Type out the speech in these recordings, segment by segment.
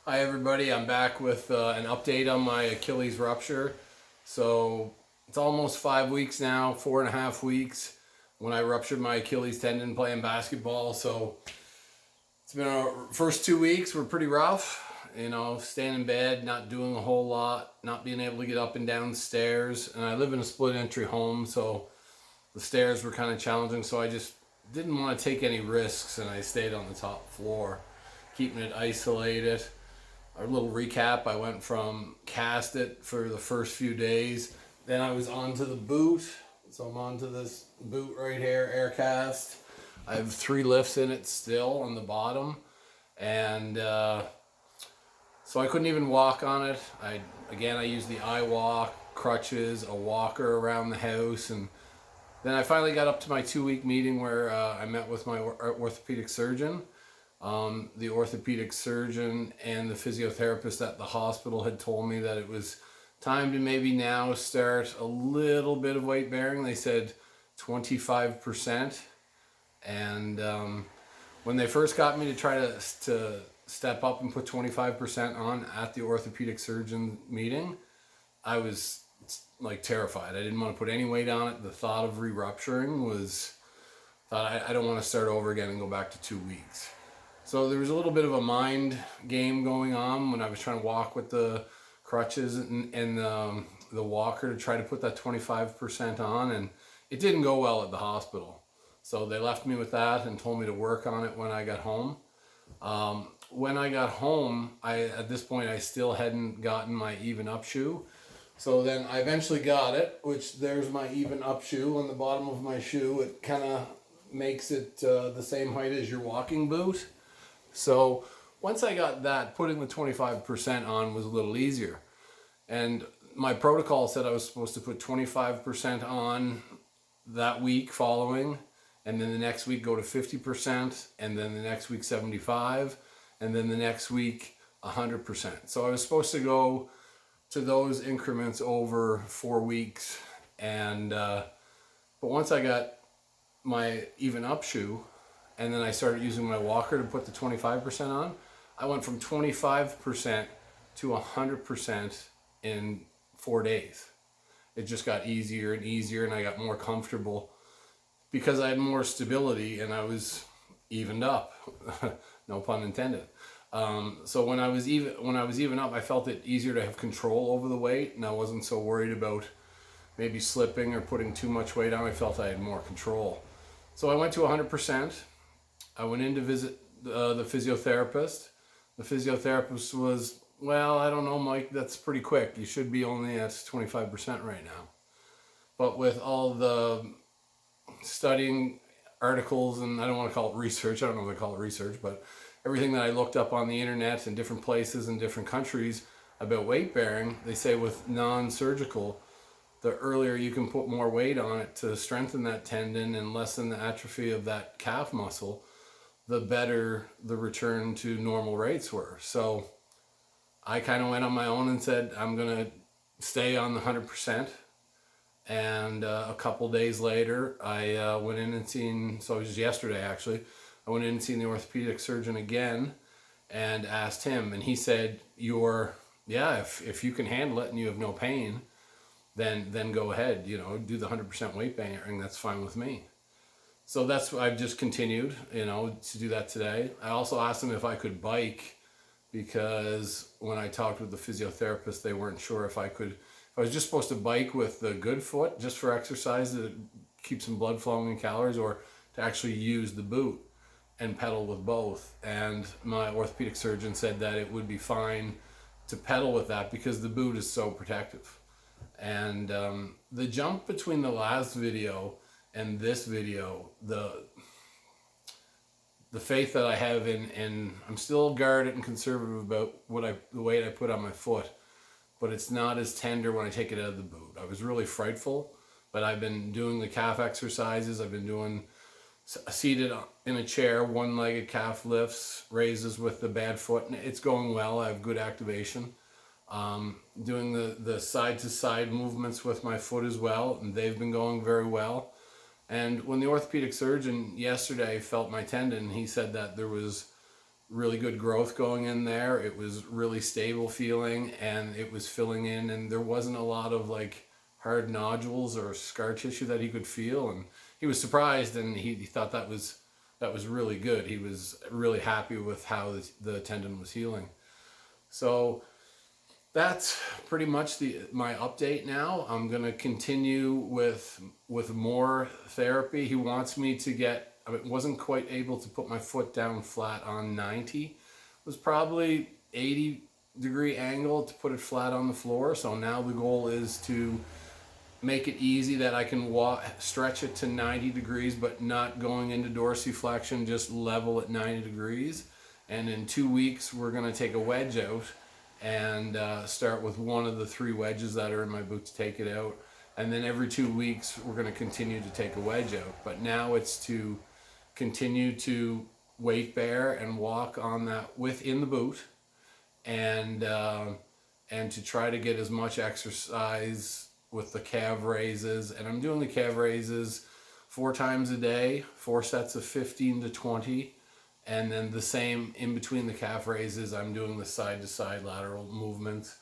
Hi everybody, I'm back with an update on my Achilles rupture. So it's almost 5 weeks now, 4.5 weeks when I ruptured my Achilles tendon playing basketball. So it's been our first 2 weeks were pretty rough. Staying in bed, not doing a whole lot, not being able to get up and down stairs. And I live in a split entry home, so the stairs were kind of challenging. So I just didn't want to take any risks and I stayed on the top floor, keeping it isolated. A little recap, I went from cast it for the first few days, then I was onto the boot. So I'm onto this boot right here, air cast. I have 3 lifts in it still on the bottom, and so I couldn't even walk on it. I used the iWalk, crutches, a walker around the house, and then I finally got up to my 2-week meeting where I met with my orthopedic surgeon. The orthopedic surgeon and the physiotherapist at the hospital had told me that it was time to maybe now start a little bit of weight bearing. They said 25%. And when they first got me to try to step up and put 25% on at the orthopedic surgeon meeting, I was like terrified. I didn't want to put any weight on it. The thought of re-rupturing I don't want to start over again and go back to 2 weeks. So there was a little bit of a mind game going on when I was trying to walk with the crutches and the walker to try to put that 25% on, and it didn't go well at the hospital. So they left me with that and told me to work on it when I got home. When I got home, at this point I still hadn't gotten my even up shoe. So then I eventually got it, which there's my even up shoe on the bottom of my shoe. It kind of makes it the same height as your walking boot. So once I got that, putting the 25% on was a little easier. And my protocol said I was supposed to put 25% on that week following, and then the next week go to 50%, and then the next week 75%, and then the next week 100%. So I was supposed to go to those increments over 4 weeks. And but once I got my even up shoe, and then I started using my walker to put the 25% on, I went from 25% to 100% in 4 days. It just got easier and easier, and I got more comfortable because I had more stability and I was evened up. No pun intended. So when I was even up, I felt it easier to have control over the weight, and I wasn't so worried about maybe slipping or putting too much weight on. I felt I had more control. So I went to 100%. I went in to visit the physiotherapist. The physiotherapist was, well, I don't know, Mike, that's pretty quick. You should be only at 25% right now. But with all the studying articles, and I don't want to call it research, I don't know if I call it research, but everything that I looked up on the internet in different places in different countries about weight bearing, they say with non-surgical, the earlier you can put more weight on it to strengthen that tendon and lessen the atrophy of that calf muscle, the better the return to normal rates were. So I kind of went on my own and said, I'm going to stay on the 100%. And a couple days later, I went in and seen, so it was yesterday actually, I went in and seen the orthopedic surgeon again and asked him, and he said, if you can handle it and you have no pain, then go ahead, do the 100% weight bearing, that's fine with me. So I've just continued, to do that today. I also asked them if I could bike, because when I talked with the physiotherapist, they weren't sure if I was just supposed to bike with the good foot just for exercise that keeps some blood flowing and calories, or to actually use the boot and pedal with both. And my orthopedic surgeon said that it would be fine to pedal with that because the boot is so protective. And the jump between the last video and this video, the faith that I have in I'm still guarded and conservative about the weight I put on my foot, but it's not as tender when I take it out of the boot. I was really frightful, but I've been doing the calf exercises. I've been doing seated in a chair, one-legged calf lifts, raises with the bad foot, and it's going well. I have good activation. Doing the side-to-side movements with my foot as well, and they've been going very well. And when the orthopedic surgeon yesterday felt my tendon, he said that there was really good growth going in there. It was really stable feeling, and it was filling in, and there wasn't a lot of like hard nodules or scar tissue that he could feel. And he was surprised, and he thought that was really good. He was really happy with how the tendon was healing. So that's pretty much my update now. I'm gonna continue with more therapy. He wants me to get. I wasn't quite able to put my foot down flat on 90. It was probably 80-degree angle to put it flat on the floor. So now the goal is to make it easy that I can stretch it to 90 degrees, but not going into dorsiflexion, just level at 90 degrees. And in 2 weeks, we're gonna take a wedge out and start with one of the 3 wedges that are in my boot to take it out. And then every 2 weeks, we're going to continue to take a wedge out. But now it's to continue to weight bear and walk on that within the boot, and to try to get as much exercise with the calf raises. And I'm doing the calf raises 4 times a day, 4 sets of 15 to 20. And then the same in between the calf raises, I'm doing the side to side lateral movements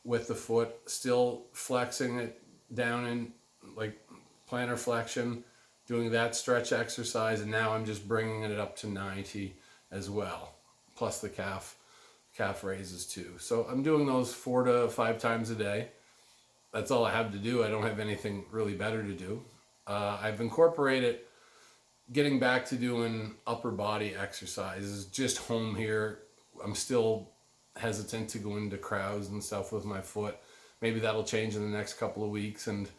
with the foot, still flexing it down in like plantar flexion, doing that stretch exercise. And now I'm just bringing it up to 90 as well, plus the calf raises too. So I'm doing those 4 to 5 times a day. That's all I have to do. I don't have anything really better to do. I've incorporated getting back to doing upper body exercises just home here. I'm still hesitant to go into crowds and stuff with my foot. Maybe that'll change in the next couple of weeks. And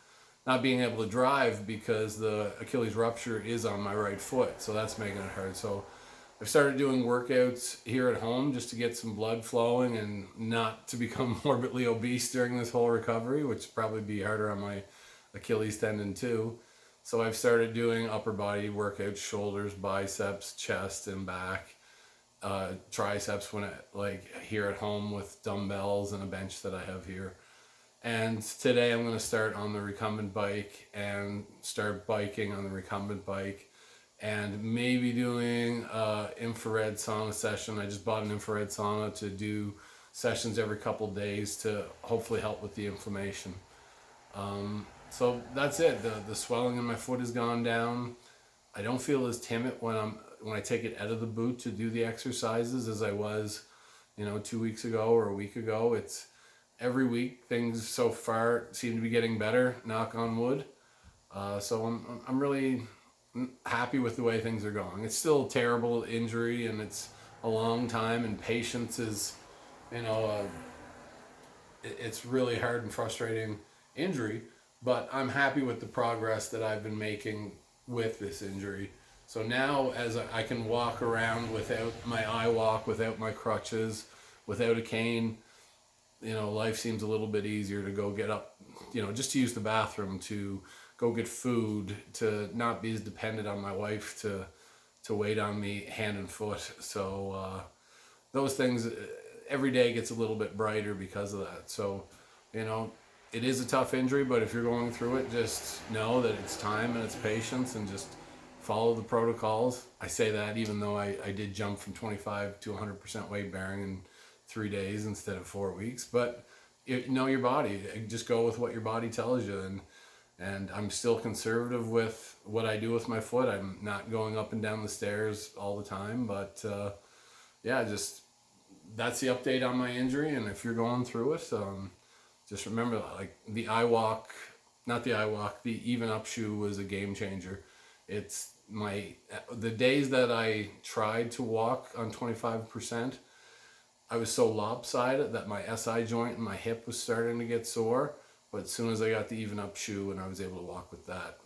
not being able to drive because the Achilles rupture is on my right foot, so that's making it hard. So I've started doing workouts here at home just to get some blood flowing and not to become morbidly obese during this whole recovery, which would probably be harder on my Achilles tendon too. So I've started doing upper body workouts, shoulders, biceps, chest, and back, triceps here at home with dumbbells and a bench that I have here. And today I'm going to start on the recumbent bike and start biking on the recumbent bike, and maybe doing infrared sauna session. I just bought an infrared sauna to do sessions every couple days to hopefully help with the inflammation. So that's it. The swelling in my foot has gone down. I don't feel as timid when I take it out of the boot to do the exercises as I was, 2 weeks ago or a week ago. It's every week things so far seem to be getting better. Knock on wood. So I'm really happy with the way things are going. It's still a terrible injury, and it's a long time, and patience is, it's really hard and frustrating injury. But I'm happy with the progress that I've been making with this injury. So now, as I can walk around without my eye walk, without my crutches, without a cane, life seems a little bit easier to go get up, just to use the bathroom, to go get food, to not be as dependent on my wife to wait on me hand and foot. So those things, every day gets a little bit brighter because of that. So, it is a tough injury, but if you're going through it, just know that it's time and it's patience, and just follow the protocols. I say that even though I did jump from 25 to 100% weight bearing in 3 days instead of 4 weeks, but know your body. Just go with what your body tells you, and I'm still conservative with what I do with my foot. I'm not going up and down the stairs all the time, but just that's the update on my injury. And if you're going through it, just remember, the even up shoe was a game changer. It's the days that I tried to walk on 25%, I was so lopsided that my SI joint and my hip was starting to get sore. But as soon as I got the even up shoe and I was able to walk with that,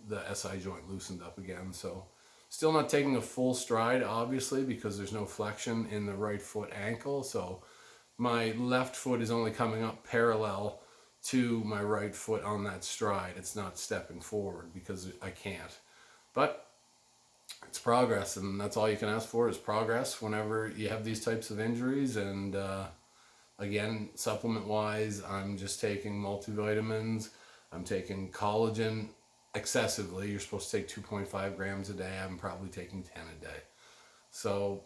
the SI joint loosened up again. So still not taking a full stride, obviously, because there's no flexion in the right foot ankle. So my left foot is only coming up parallel to my right foot on that stride. It's not stepping forward because I can't. But it's progress, and that's all you can ask for is progress whenever you have these types of injuries. And again, supplement wise, I'm just taking multivitamins. I'm taking collagen excessively. You're supposed to take 2.5 grams a day. I'm probably taking 10 a day. So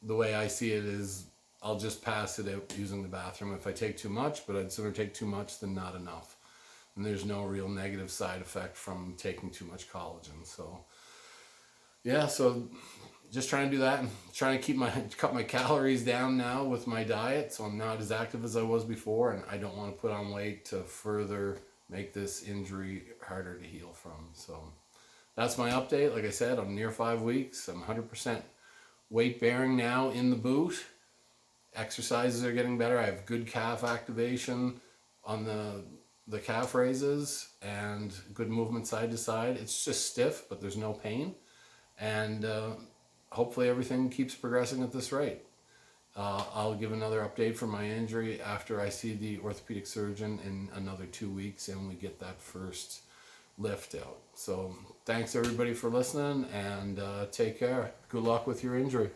the way I see it is I'll just pass it out using the bathroom if I take too much, but I'd sooner take too much than not enough. And there's no real negative side effect from taking too much collagen. So yeah, so just trying to do that and trying to cut my calories down now with my diet, so I'm not as active as I was before, and I don't want to put on weight to further make this injury harder to heal from. So that's my update. Like I said, I'm near 5 weeks. I'm 100% weight bearing now in the boot. Exercises are getting better. I have good calf activation on the calf raises and good movement side to side. It's just stiff, but there's no pain. And hopefully everything keeps progressing at this rate. I'll give another update for my injury after I see the orthopedic surgeon in another 2 weeks and we get that first lift out. So thanks everybody for listening, and take care. Good luck with your injury.